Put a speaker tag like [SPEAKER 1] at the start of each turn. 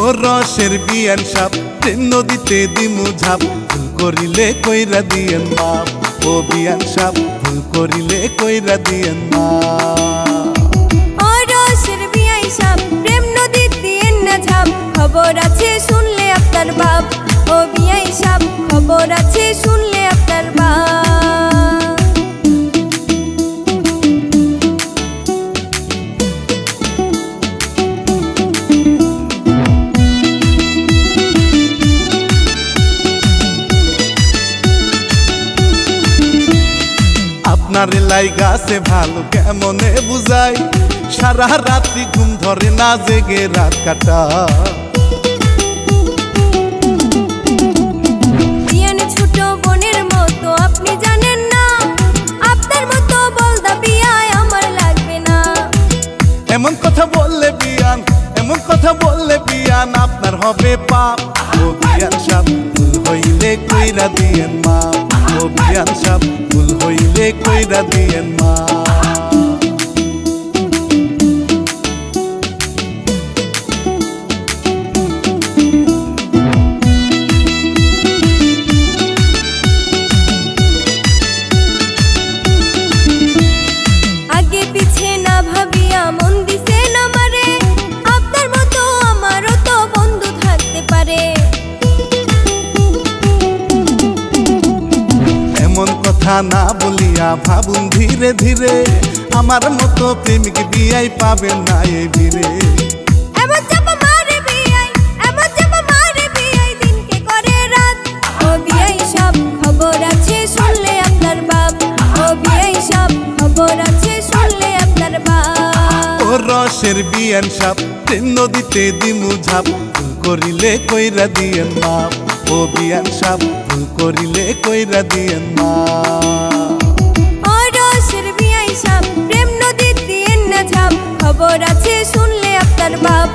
[SPEAKER 1] ওর রসের বিয়ান সাপ প্রেম নদীতে দিমু ঝাপ ভুল করিলে কইরা দিয়েন মাপ ও বিয়ান সাপ ভুল করিলে কইরা দিয়েন মাপ
[SPEAKER 2] ও রসের বিয়ান সাপ প্রেম নদীতে দিয়েন না ঝাপ খবর আছে শুনলে আপনার বাপ ও বিয়ান সাপ খবর আছে শুনলে আপনার বাপ
[SPEAKER 1] আপনারে লাইগা আছে ভালো কেমনে বুঝাই সারা রাত্রি ঘুম ধরে না জেগে রাত কাটা
[SPEAKER 2] বিয়ান ছোট বোনের মতো আপনি জানেন না আপনার মতো বলদা বিয়ায় আমার লাগবে না
[SPEAKER 1] এমন কথা বললে বিয়ান এমন কথা বললে বিয়ান আপনার হবে পাপ ও বিয়ান সাপ ভুল হইলে কইরা দিয়েন মা ও বিয়ান সাপ ভুল হইলে কইরা দিয়েন মা
[SPEAKER 2] আগে পিছে না ভাবিয়া মন দিছে না মারে আপনার মতো আমারও তো বন্ধু থাকতে পারে
[SPEAKER 1] এমন কথা না বলিয়া ভাবুন ধীরে ধীরে আমার মতো প্রেমিক বিয়াই পাবেন না এই ভিড়ে
[SPEAKER 2] এমন চাপা মারে বিয়াই দিনকে করে রাত ও বিয়াই সব খবর আছে শুনলে আপনার বাপ ও বিয়াই সব খবর আছে শুনলে আপনার বাপ
[SPEAKER 1] ও রসের বিয়ান সাপ প্রেম নদীতে দিমু ঝাপ ভুল করিলে কইরা দিয়েন মাপ ও বিয়ান সাপ ভুল করিলে কইরা দিয়েন মাপ
[SPEAKER 2] ও রসের বিয়াই সব প্রেম নদীতে দিয়েন না ঝাপ খবর আছে শুনলে আপনার বাপ